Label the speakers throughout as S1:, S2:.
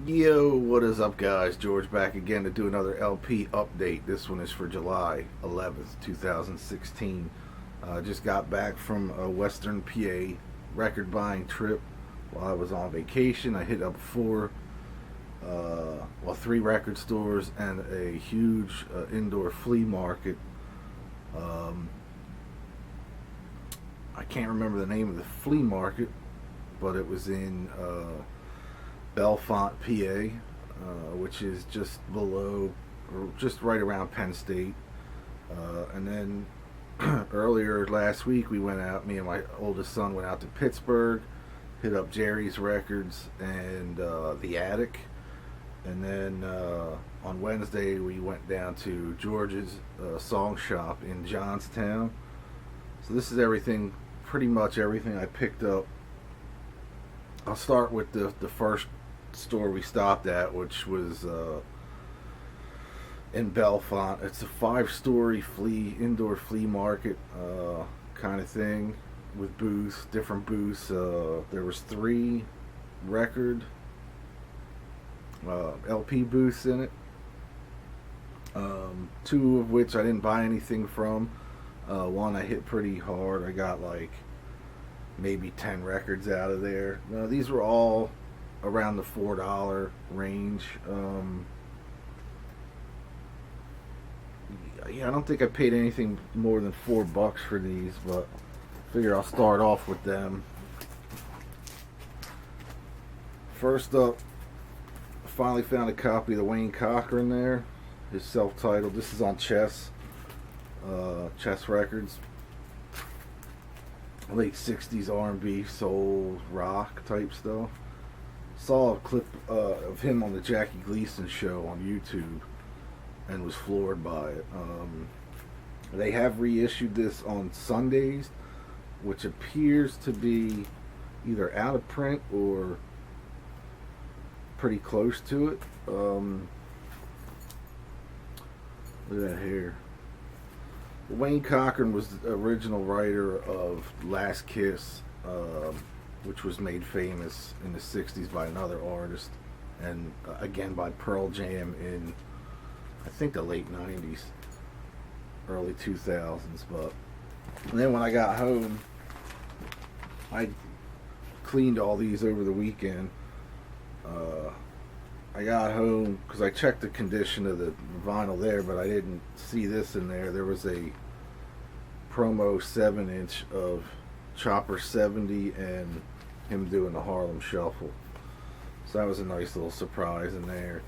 S1: Yo, what is up, guys? George back again to do another LP update. This one is for July 11th, 2016. Just got back from a Western PA record buying trip while I was on vacation. I hit up three record stores and a huge indoor flea market. I can't remember the name of the flea market, but it was in Bellefonte, PA, which is just below, or just right around Penn State. And then earlier last week, me and my oldest son went out to Pittsburgh, hit up Jerry's Records and The Attic. And then on Wednesday, we went down to George's Song Shop in Johnstown. So this is pretty much everything I picked up. I'll start with the first store we stopped at, which was in Bellefonte. It's a 5-story indoor flea market kind of thing with different booths. There was 3 record LP booths in it. 2 of which I didn't buy anything from. One I hit pretty hard. I got like maybe 10 records out of there. These were all around the $4 range. I don't think I paid anything more than $4 for these, but I figure I'll start off with them. First up, I finally found a copy of the Wayne Cochran there, his self-titled. This is on Chess Records. Late 60s R&B, soul, rock type stuff. Saw a clip of him on the Jackie Gleason show on YouTube and was floored by it. They have reissued this on Sundays, which appears to be either out of print or pretty close to it. Look at that hair. Wayne Cochran was the original writer of Last Kiss, which was made famous in the 60s by another artist, and again by Pearl Jam in, I think, the late 90s, early 2000s. And then when I got home, I cleaned all these over the weekend. I got home because I checked the condition of the vinyl there, but I didn't see this in there. There was a promo 7-inch of Chopper 70 and him doing the Harlem Shuffle. So that was a nice little surprise in there.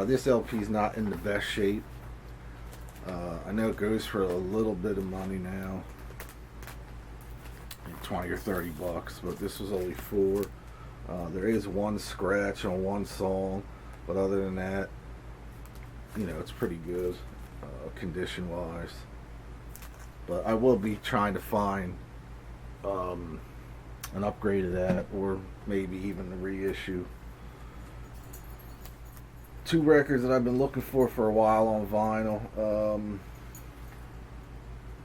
S1: This LP is not in the best shape. I know it goes for a little bit of money now, like 20 or 30 bucks, but this was only 4. There is one scratch on one song, but other than that, it's pretty good condition wise. But I will be trying to find an upgrade of that, or maybe even the reissue. 2 records that I've been looking for a while on vinyl.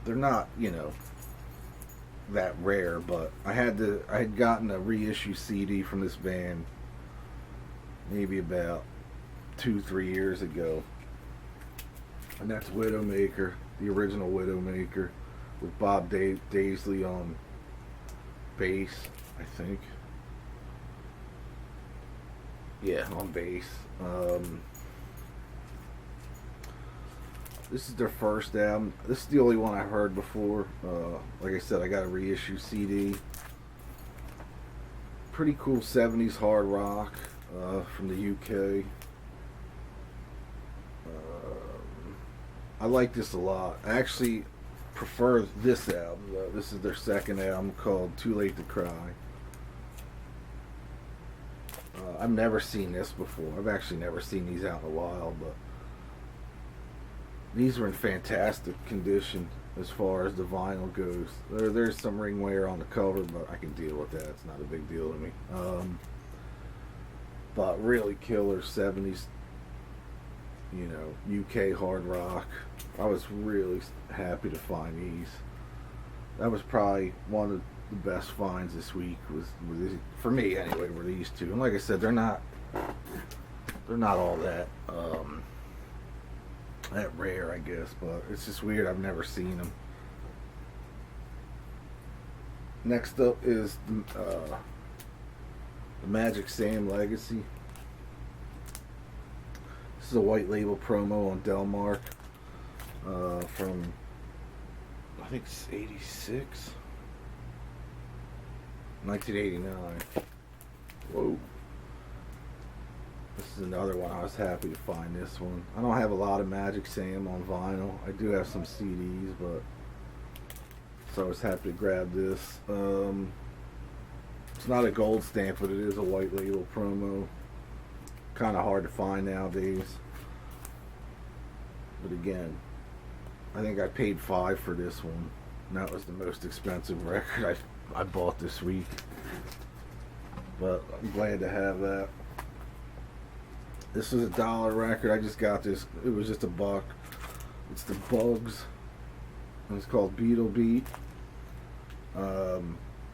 S1: They're not, that rare, but I had gotten a reissue CD from this band maybe about 2-3 years ago, and that's Widowmaker, the original Widowmaker, with Bob Daisley on bass, I think. Yeah, on bass. This is their first album. This is the only one I've heard before. Like I said, I got a reissue CD. Pretty cool 70s hard rock from the UK. I like this a lot. I actually prefer this album. This is their second album, called Too Late to Cry. I've never seen this before. I've actually never seen these out in a while, but these are in fantastic condition as far as the vinyl goes. There's some ring wear on the cover, but I can deal with that. It's not a big deal to me. But really killer 70s, UK hard rock. I was really happy to find these. That was probably one of the best finds this week, was for me anyway, were these 2. And like I said, they're not they're not all that rare, I guess, but it's just weird. I've never seen them. Next up is the Magic Sam Legacy. This is a white label promo on Delmark from, I think it's 86, 1989. Whoa. This is another one. I was happy to find this one. I don't have a lot of Magic Sam on vinyl. I do have some CDs, but so I was happy to grab this. It's not a gold stamp, but it is a white label promo. Kind of hard to find nowadays. But again, I think I paid $5 for this one. And that was the most expensive record I bought this week. But I'm glad to have that. This was a $1 record. I just got this. It was just $1. It's the Bugs. And it's called Beatle Beat.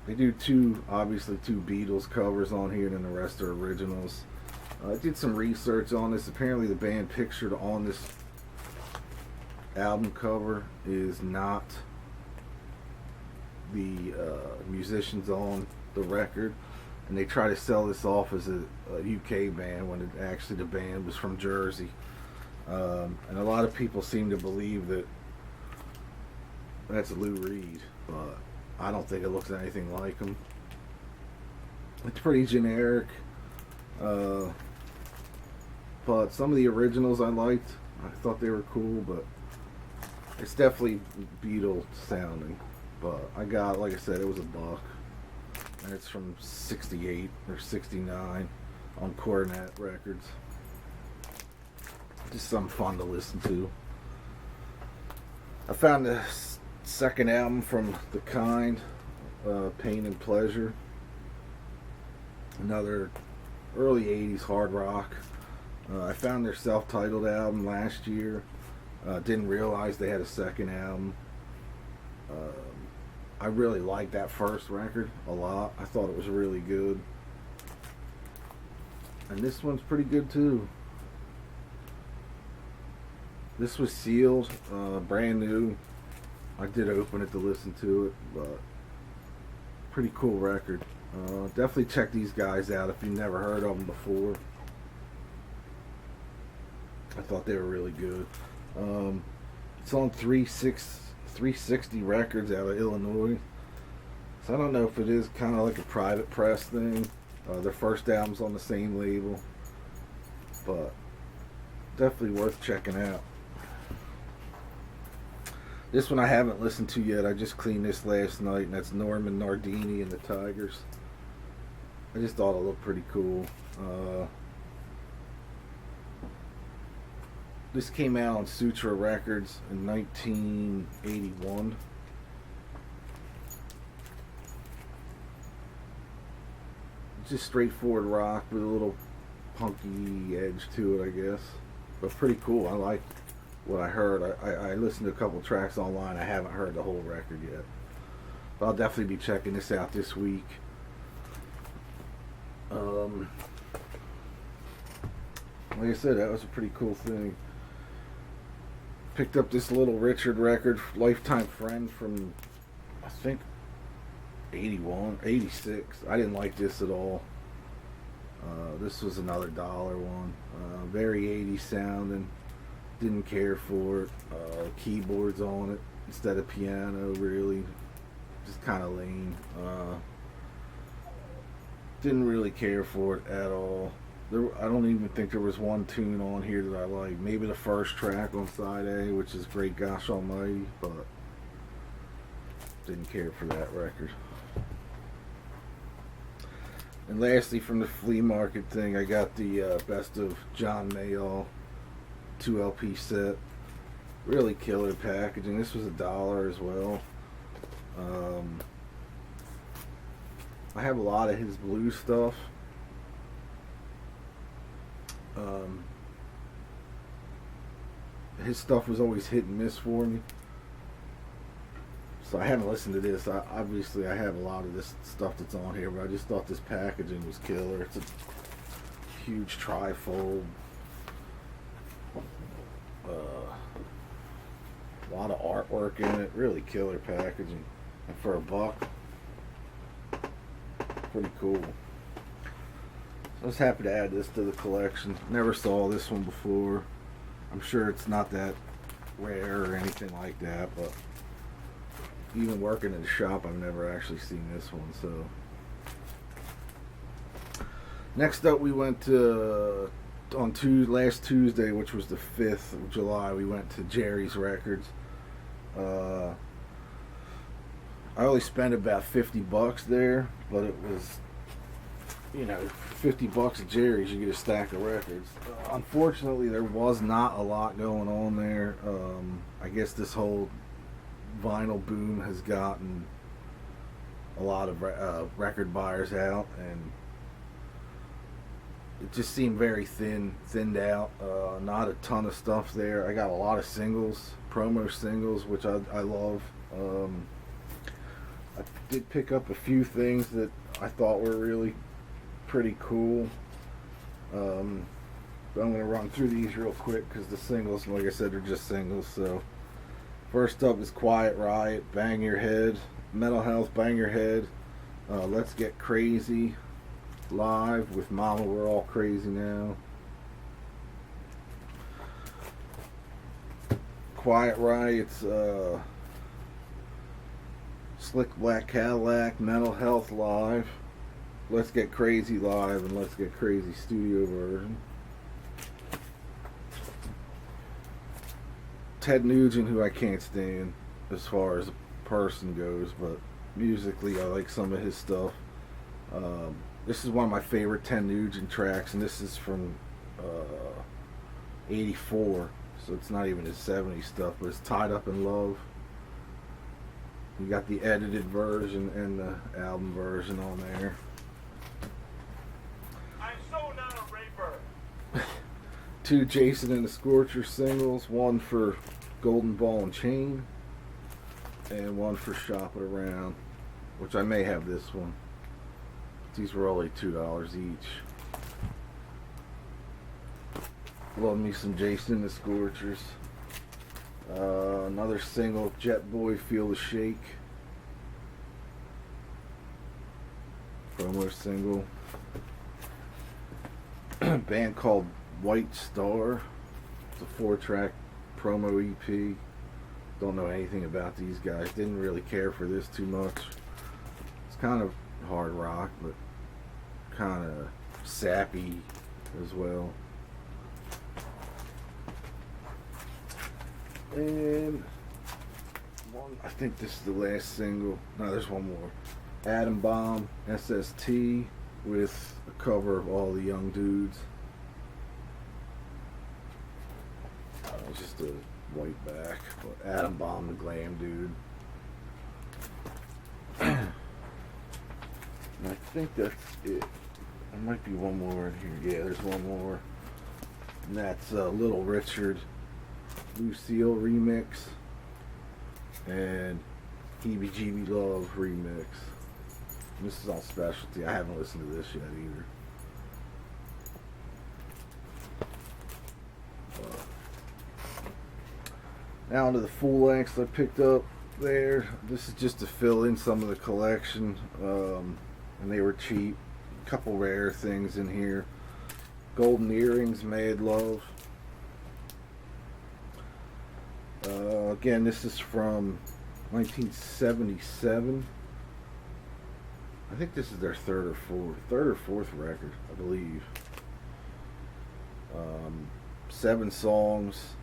S1: They do obviously two Beatles covers on here, and then the rest are originals. I did some research on this. Apparently the band pictured on this album cover is not the musicians on the record, and they try to sell this off as a UK band when it actually the band was from Jersey. And a lot of people seem to believe that that's Lou Reed, but I don't think it looks anything like him. It's pretty generic, but some of the originals I liked. I thought they were cool, but it's definitely Beatle sounding. But I got, like I said, it was $1, and it's from '68 or '69 on Coronet Records. Just something fun to listen to. I found the second album from The Kind, Pain and Pleasure. Another early '80s hard rock. I found their self-titled album last year. Didn't realize they had a second album. I really liked that first record a lot. I thought it was really good. And this one's pretty good too. This was sealed, brand new. I did open it to listen to it, but pretty cool record. Definitely check these guys out if you've never heard of them before. I thought they were really good. It's on 360 Records out of Illinois. So I don't know if it is kind of like a private press thing. Their first album's on the same label, but definitely worth checking out. This one I haven't listened to yet. I just cleaned this last night, and that's Norman Nardini and the Tigers. I just thought it looked pretty cool. This came out on Sutra Records in 1981. Just straightforward rock with a little punky edge to it, I guess. But pretty cool. I like what I heard. I listened to a couple tracks online. I haven't heard the whole record yet. But I'll definitely be checking this out this week. Like I said, that was a pretty cool thing. Picked up this Little Richard record, Lifetime Friend, from I think 81, 86. I didn't like this at all. This was another $1 one. Very 80s sounding. Didn't care for it. Keyboards on it instead of piano, really. Just kind of lame. Didn't really care for it at all. I don't even think there was one tune on here that I liked. Maybe the first track on side A, which is Great Gosh Almighty, but didn't care for that record. And lastly, from the flea market thing, I got the Best of John Mayall 2 LP set. Really killer packaging. This was $1 as well. I have a lot of his blues stuff. His stuff was always hit and miss for me, so I haven't listened to this. Obviously I have a lot of this stuff that's on here, but I just thought this packaging was killer. It's a huge trifold. A lot of artwork in it. Really killer packaging. And for $1, pretty cool. I was happy to add this to the collection. Never saw this one before. I'm sure it's not that rare or anything like that, but even working in the shop, I've never actually seen this one. So next up, we went to last Tuesday, which was the 5th of July. We went to Jerry's Records. I only spent about $50 there, but it was, $50 at Jerry's, you get a stack of records. Unfortunately, there was not a lot going on there. I guess this whole vinyl boom has gotten a lot of record buyers out, and it just seemed very thinned out. Not a ton of stuff there. I got a lot of singles, promo singles, which I love. I did pick up a few things that I thought were really pretty cool. I'm going to run through these real quick because the singles, like I said, are just singles. So first up is Quiet Riot, Bang Your Head. Mental Health, Bang Your Head. Let's Get Crazy, live with Mama We're All Crazy Now. Quiet Riot's Slick Black Cadillac, Mental Health live, Let's Get Crazy live, and Let's Get Crazy studio version. Ted Nugent, who I can't stand as far as a person goes, but musically I like some of his stuff. This is one of my favorite Ted Nugent tracks, and this is from 84, so it's not even his 70s stuff, but it's Tied Up in Love. You got the edited version and the album version on there.
S2: I'm so not a raper.
S1: 2 Jason and the Scorcher singles, one for Golden Ball and Chain, and one for Shop It Around, which I may have this one. These were only $2 each. Love me some Jason and the Scorchers. Another single, Jet Boy, Feel the Shake. Promo single. Band called White Star. It's a 4-track promo EP. Don't know anything about these guys. Didn't really care for this too much. It's kind of hard rock, but kind of sappy as well. And one, I think this is the last single. No, there's one more. Atom Bomb, SST, with a cover of All the Young Dudes. Just a white back, but Atom Bomb, the glam dude. And I think that's it. There might be one more in here. Yeah, there's one more. And that's Little Richard, Lucille remix, and Heebie Jeebie Love remix. And this is all specialty. I haven't listened to this yet either. Now onto the full lengths I picked up there. This is just to fill in some of the collection, and they were cheap. A couple rare things in here. Golden Earrings, Mad Love. Again, this is from 1977. I think this is their third or fourth record, I believe. 7 songs,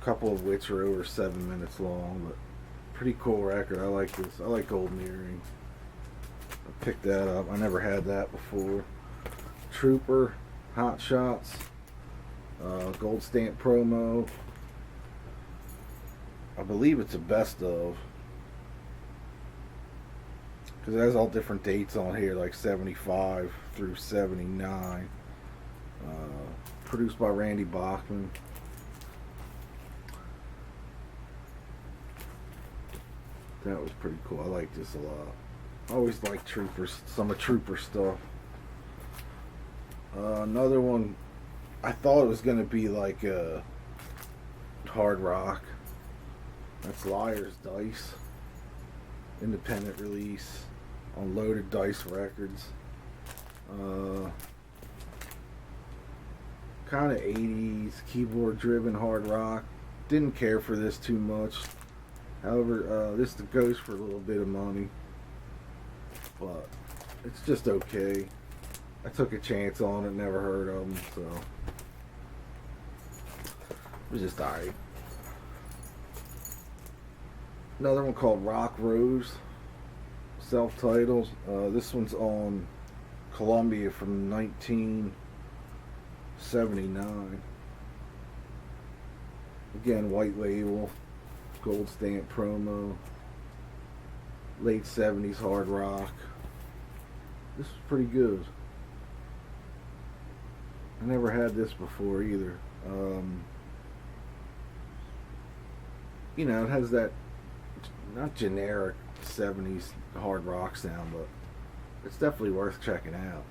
S1: a couple of which are over 7 minutes long, but pretty cool record. I like this. I like Golden Earring. I picked that up. I never had that before. Trooper, Hot Shots, Gold Stamp promo. I believe it's a best of, because it has all different dates on here, like 75 through 79. Produced by Randy Bachman. That was pretty cool. I like this a lot. I always like Troopers, some of Trooper stuff. Another one, I thought it was going to be like a hard rock. That's Liar's Dice. Independent release on Loaded Dice Records. Kind of 80s keyboard driven hard rock. Didn't care for this too much. However, this goes for a little bit of money, but it's just okay. I took a chance on it, never heard of them, so it was just alright. Another one called Rock Rose, self-titled. This one's on Columbia from 1979. Again, white label, gold stamp promo, late 70s hard rock. This was pretty good. I never had this before either. You know, it has that not generic 70s hard rock sound, but it's definitely worth checking out.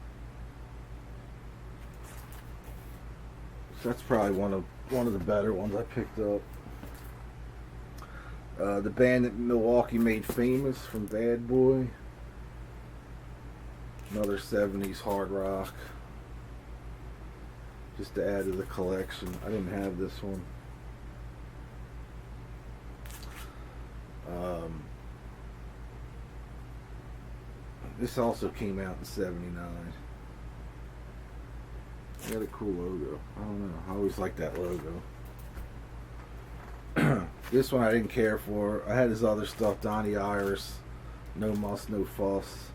S1: So that's probably one of the better ones I picked up. The band that Milwaukee made famous from Bad Boy. Another 70s hard rock. Just to add to the collection. I didn't have this one. This also came out in 79. It had a cool logo. I don't know. I always liked that logo. This one I didn't care for. I had his other stuff. Donnie Iris. No Muss, No Fuss.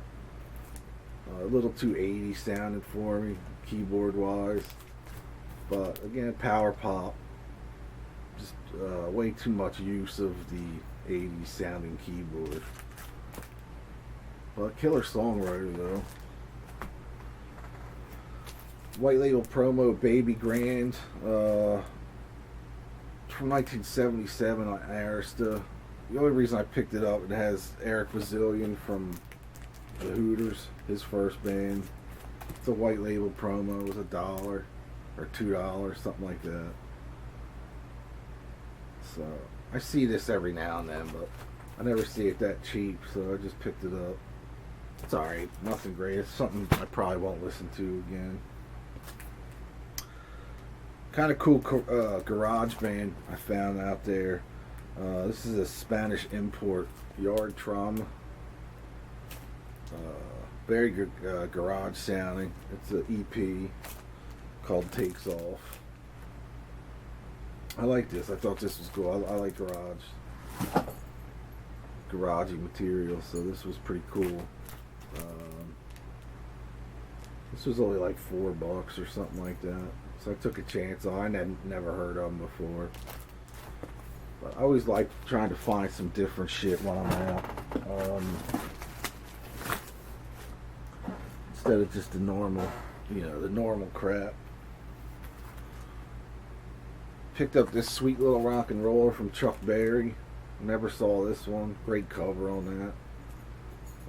S1: A little too 80s sounded for me, keyboard wise. But again, power pop. Just way too much use of the 80s sounding keyboard. But killer songwriter though. White label promo Baby Grand. From 1977 on Arista. The only reason I picked it up, it has Eric Bazillion from the Hooters, his first band. It's a white label promo. It was $1 or $2, something like that. So I see this every now and then, but I never see it that cheap, so I just picked it up. It's alright, nothing great. It's something I probably won't listen to again. Kind of cool garage band I found out there. This is a Spanish import, Yard Trauma. Very good garage sounding. It's an EP called Takes Off. I like this. I thought this was cool. I like garagey material, so this was pretty cool. This was only like $4 or something like that. So I took a chance on it. I never heard of them before. But I always like trying to find some different shit when I'm out. Instead of just the normal, the normal crap. Picked up this sweet little rock and roller from Chuck Berry. Never saw this one. Great cover on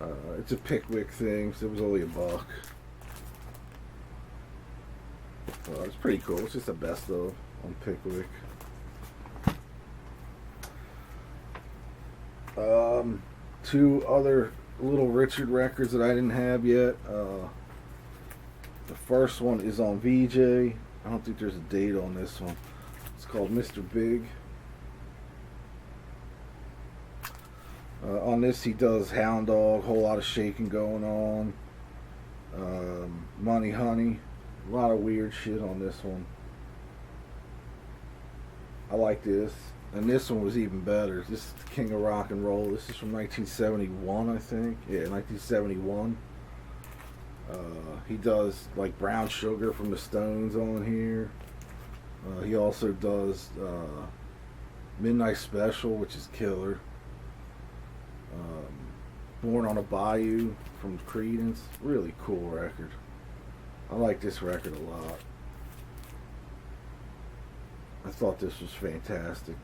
S1: that. It's a Pickwick thing, so it was only $1. It's pretty cool. It's just a best of on Pickwick. Two other Little Richard records that I didn't have yet. The first one is on VJ. I don't think there's a date on this one. It's called Mr. Big. On this he does Hound Dog, whole lot of shaking going on. Money Honey. A lot of weird shit on this one. I like this. And this one was even better. This is the King of Rock and Roll. This is from 1971, I think. Yeah, 1971. He does like Brown Sugar from the Stones on here. He also does Midnight Special, which is killer. Born on a Bayou from Creedence. Really cool record. I like this record a lot. I thought this was fantastic.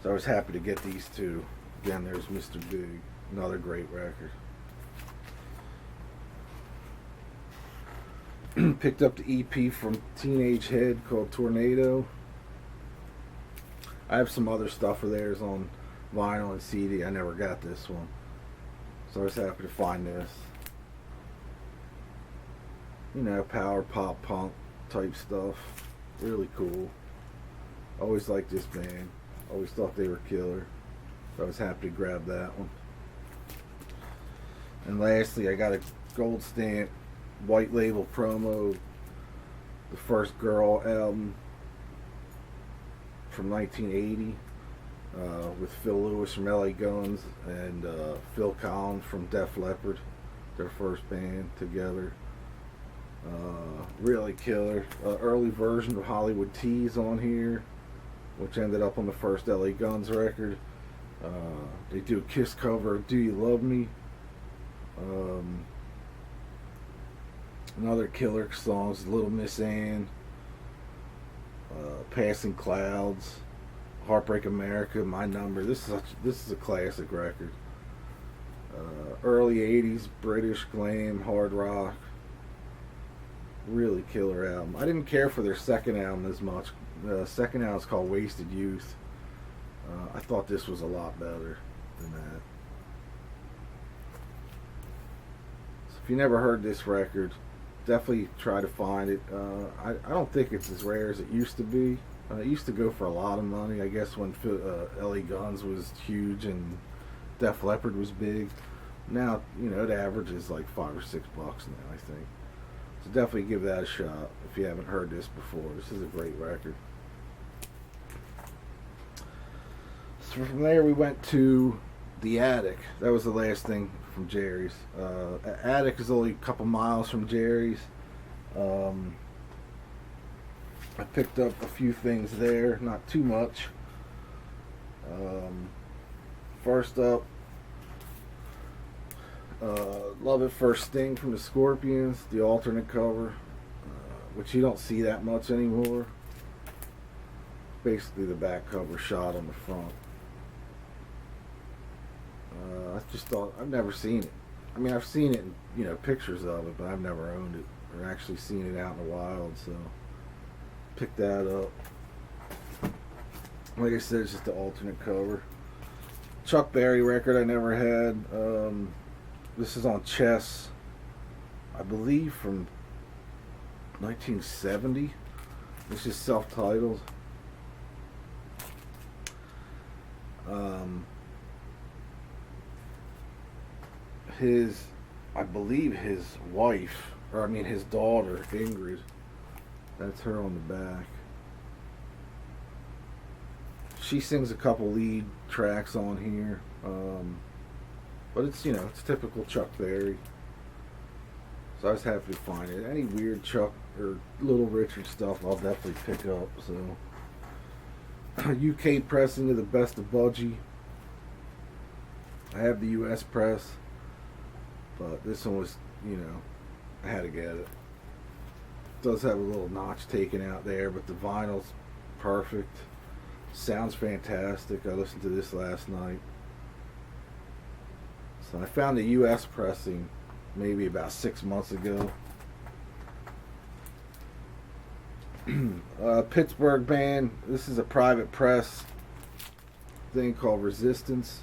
S1: So I was happy to get these two. Again, there's Mr. Big. Another great record. Picked up the EP from Teenage Head called Tornado. I have some other stuff of theirs on vinyl and CD. I never got this one, so I was happy to find this. You know, power pop punk type stuff. Really cool. Always liked this band. Always thought they were killer. So I was happy to grab that one. And lastly, I got a gold stamp white label promo, the First Girl album from 1980, with Phil Lewis from LA Guns and Phil Collins from Def Leppard, their first band together. Really killer. Early version of Hollywood Tease on here, which ended up on the first LA Guns record. They do a Kiss cover of Do You Love Me? Another killer songs, Little Miss Ann, Passing Clouds, Heartbreak America, My Number. This is a classic record. Early 80s British glam hard rock. Really killer album. I didn't care for their second album as much. The second album is called Wasted Youth. I thought this was a lot better than that. So if you never heard this record, definitely try to find it. I don't think it's as rare as it used to be. It used to go for a lot of money, I guess, when LA Guns was huge and Def Leppard was big. Now, you know, it averages like $5 or $6 now, I think. So definitely give that a shot if you haven't heard this before. This is a great record. So from there we went to the Attic. That was the last thing from Jerry's. Attic is only a couple miles from Jerry's. I picked up a few things there, not too much. First up, Love at First Sting from the Scorpions, the alternate cover, which you don't see that much anymore. Basically the back cover shot on the front. I just thought, I've never seen it. I mean, I've seen it in, you know, pictures of it, but I've never owned it or actually seen it out in the wild, so picked that up. Like I said, it's just the alternate cover. Chuck Berry record I never had. This is on Chess, I believe from 1970. This is self-titled. I believe his wife, or I mean his daughter, Ingrid, that's her on the back. She sings a couple lead tracks on here, but it's, you know, it's typical Chuck Berry. So I was happy to find it. Any weird Chuck or Little Richard stuff, I'll definitely pick up. So UK pressing of the Best of Budgie. I have the US press, but this one was, you know, I had to get it. It does have a little notch taken out there, but the vinyl's perfect. Sounds fantastic. I listened to this last night. So I found the US pressing maybe about 6 months ago. Pittsburgh band. This is a private press thing called Resistance.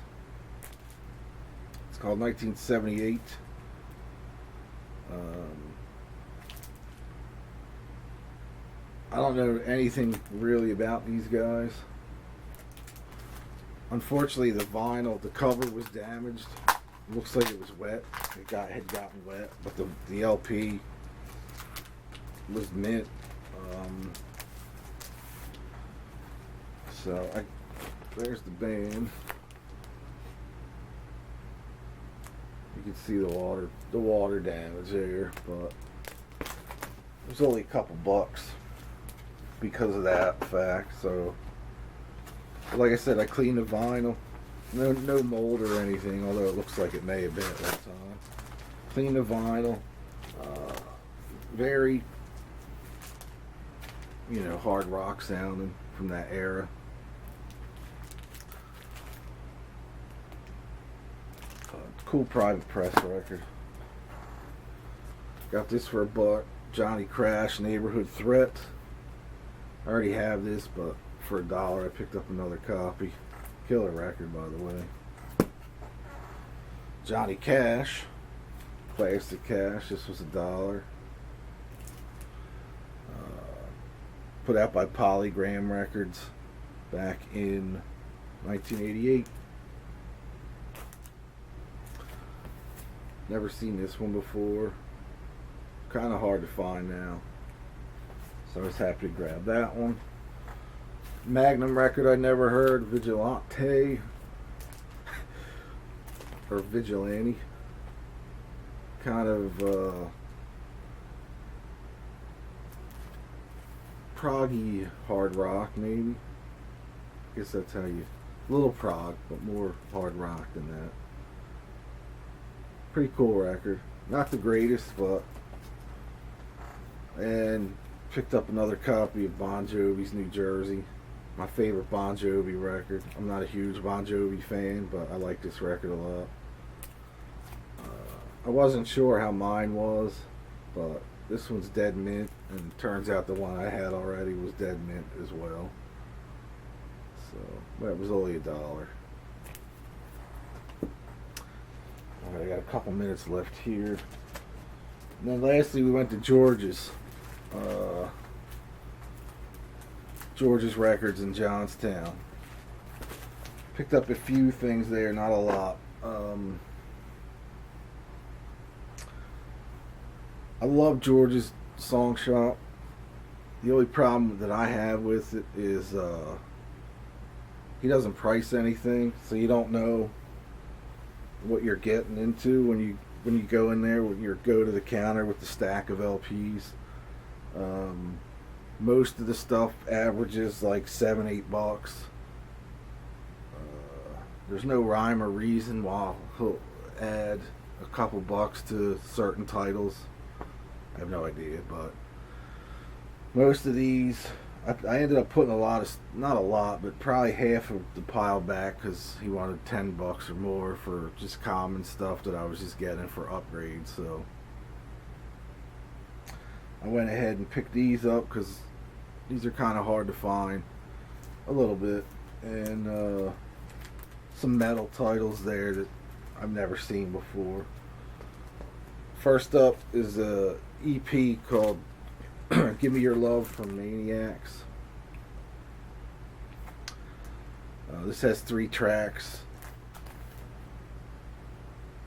S1: It's called 1978. I don't know anything really about these guys. Unfortunately, the vinyl, the cover was damaged. Looks like it was wet. Had gotten wet, but the LP was mint. There's the band. You can see the water damage there, but it was only a couple bucks because of that fact. So, like I said, I cleaned the vinyl. No mold or anything, although it looks like it may have been at that time. Clean the vinyl. Very, you know, hard rock sounding from that era. Cool private press record. Got this for $1. Johnny Crash, Neighborhood Threat. I already have this, but for $1 I picked up another copy. Killer record, by the way. Johnny Cash, Plastic Cash. This was $1. Put out by Polygram Records back in 1988. Never seen this one before. Kind of hard to find now, so I was happy to grab that one. Magnum record I never heard, Vigilante or Vigilante. Kind of proggy hard rock, maybe. I guess that's how you. A little prog, but more hard rock than that. Pretty cool record. Not the greatest, but. And picked up another copy of Bon Jovi's New Jersey. My favorite Bon Jovi record. I'm not a huge Bon Jovi fan, but I like this record a lot. I wasn't sure how mine was, but this one's dead mint, and it turns out the one I had already was dead mint as well. So that was only $1. Alright, I got a couple minutes left here. And then lastly, we went to George's. George's Records in Johnstown. Picked up a few things there, not a lot. I love George's Song Shop. The only problem that I have with it is he doesn't price anything, so you don't know what you're getting into when you go in there, when you go to the counter with the stack of LPs. Most of the stuff averages like $7-8. There's no rhyme or reason why he'll add a couple bucks to certain titles. I have no idea, but most of these, I ended up putting a lot of, not a lot, but probably half of the pile back because he wanted $10 or more for just common stuff that I was just getting for upgrades. So I went ahead and picked these up because these are kind of hard to find a little bit, and some metal titles there that I've never seen before. First up is a EP called Give Me Your Love from Maniacs. This has 3 tracks.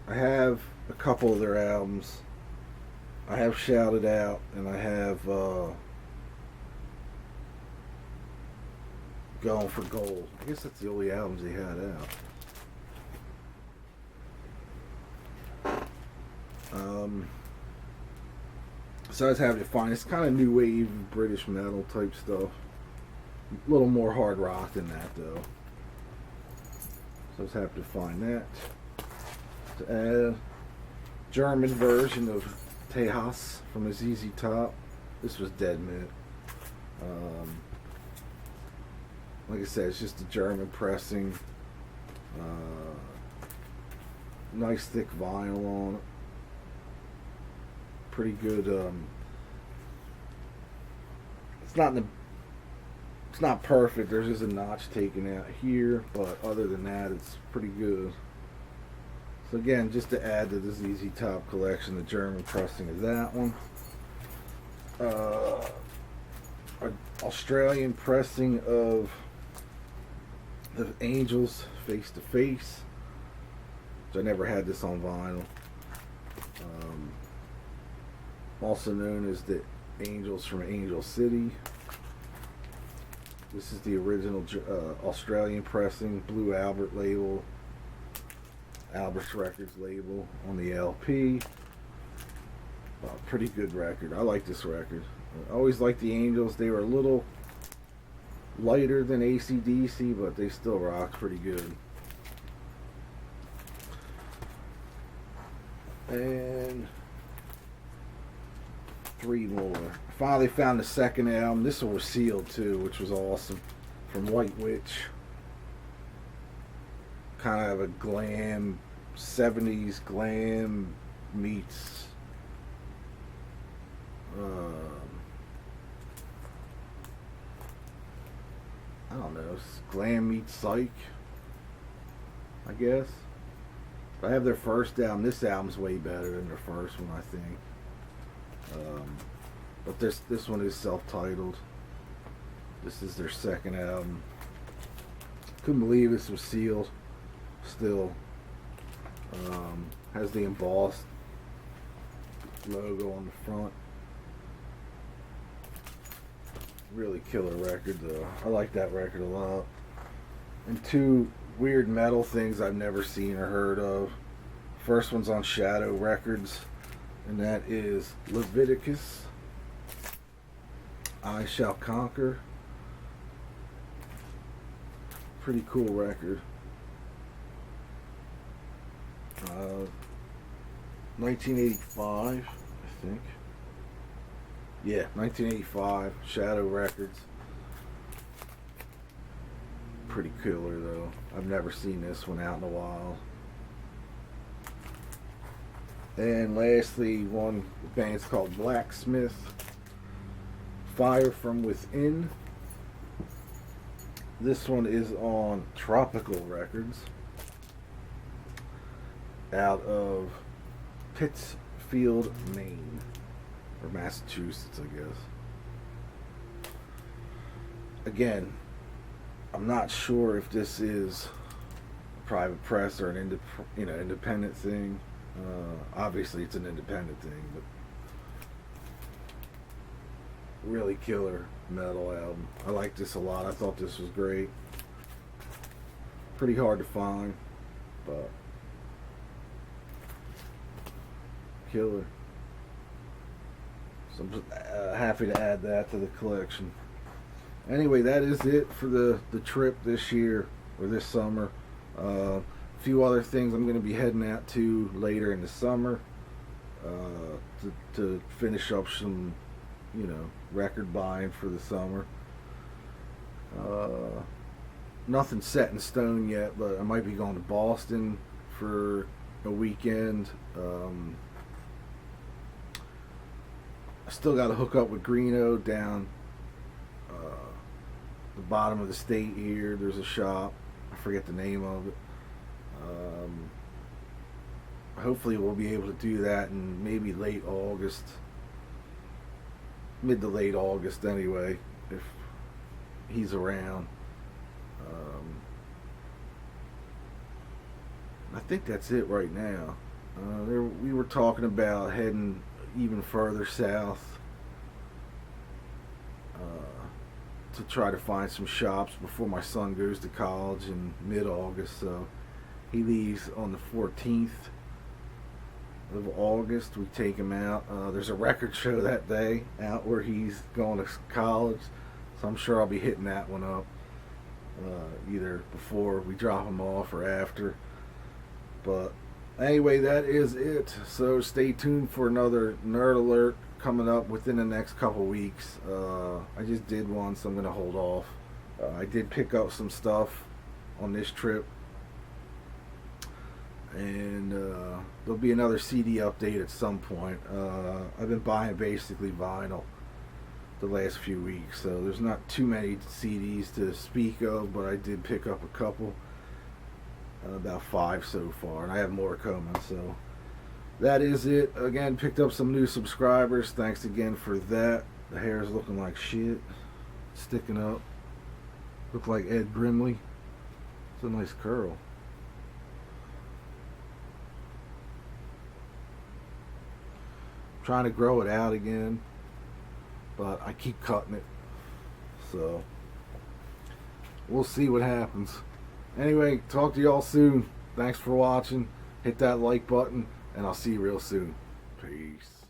S1: I have a couple of their albums. I have Shout It Out, and I have Going for Gold. I guess that's the only albums they had out. So I was happy to find it's kind of new wave British metal type stuff. A little more hard rock than that though. So I was happy to find that. To add German version of Tejas from a ZZ Top. This was dead mint. Like I said, it's just a German pressing. Nice thick vinyl on it. Pretty good. It's not perfect. There's just a notch taken out here, but other than that, it's pretty good. So again, just to add to the ZZ Top collection, the German pressing of that one. An Australian pressing of the Angels Face to Face. Which I never had this on vinyl. Also known as the Angels from Angel City. This is the original Australian pressing, Blue Albert label, Albert's Records label on the LP. Pretty good record. I like this record. I always liked the Angels. They were a little lighter than AC/DC, but they still rocked pretty good. And 3 more. Finally found the second album. This one was sealed too, which was awesome. From White Witch. Kind of a glam, 70s glam meets I don't know, Glam meets Psych, I guess. I have their first album. This album's way better than their first one, I think. But this one is self-titled. This is their second album. Couldn't believe this was sealed. Still, has the embossed logo on the front. Really killer record though. I like that record a lot. And two weird metal things I've never seen or heard of. First one's on Shadow Records, and that is Leviticus, I Shall Conquer. Pretty cool record. 1985, I think. Yeah, 1985, Shadow Records. Pretty killer though. I've never seen this one out in a while. And lastly, one band's called Blacksmith, Fire from Within. This one is on Tropical Records, out of Pittsfield, Maine, or Massachusetts, I guess. Again, I'm not sure if this is a private press or an independent thing. Obviously, it's an independent thing, but really killer metal album. I like this a lot. I thought this was great. Pretty hard to find, but killer. So I'm happy to add that to the collection. Anyway, that is it for the trip this year, or this summer. A few other things I'm going to be heading out to later in the summer to finish up some, record buying for the summer. Nothing set in stone yet, but I might be going to Boston for a weekend. I still got to hook up with Greeno down the bottom of the state here. There's a shop. I forget the name of it. Hopefully we'll be able to do that in maybe late August. Mid to late August anyway, if he's around. I think that's it right now. We were talking about heading even further south to try to find some shops before my son goes to college in mid-August. So he leaves on the 14th of August. We take him out. There's a record show that day out where he's going to college, so I'm sure I'll be hitting that one up either before we drop him off or after. But anyway, that is it. So stay tuned for another Nerd Alert coming up within the next couple weeks. I just did one, so I'm going to hold off. I did pick up some stuff on this trip, and there'll be another CD update at some point. I've been buying basically vinyl the last few weeks, so there's not too many CDs to speak of, but I did pick up a couple. About 5 so far, and I have more coming. So that is it. Again, picked up some new subscribers. Thanks again for that. The hair is looking like shit, sticking up. Look like Ed Brimley. It's a nice curl. Trying to grow it out again, but I keep cutting it, so we'll see what happens. Anyway, talk to y'all soon. Thanks for watching. Hit that like button, and I'll see you real soon. Peace.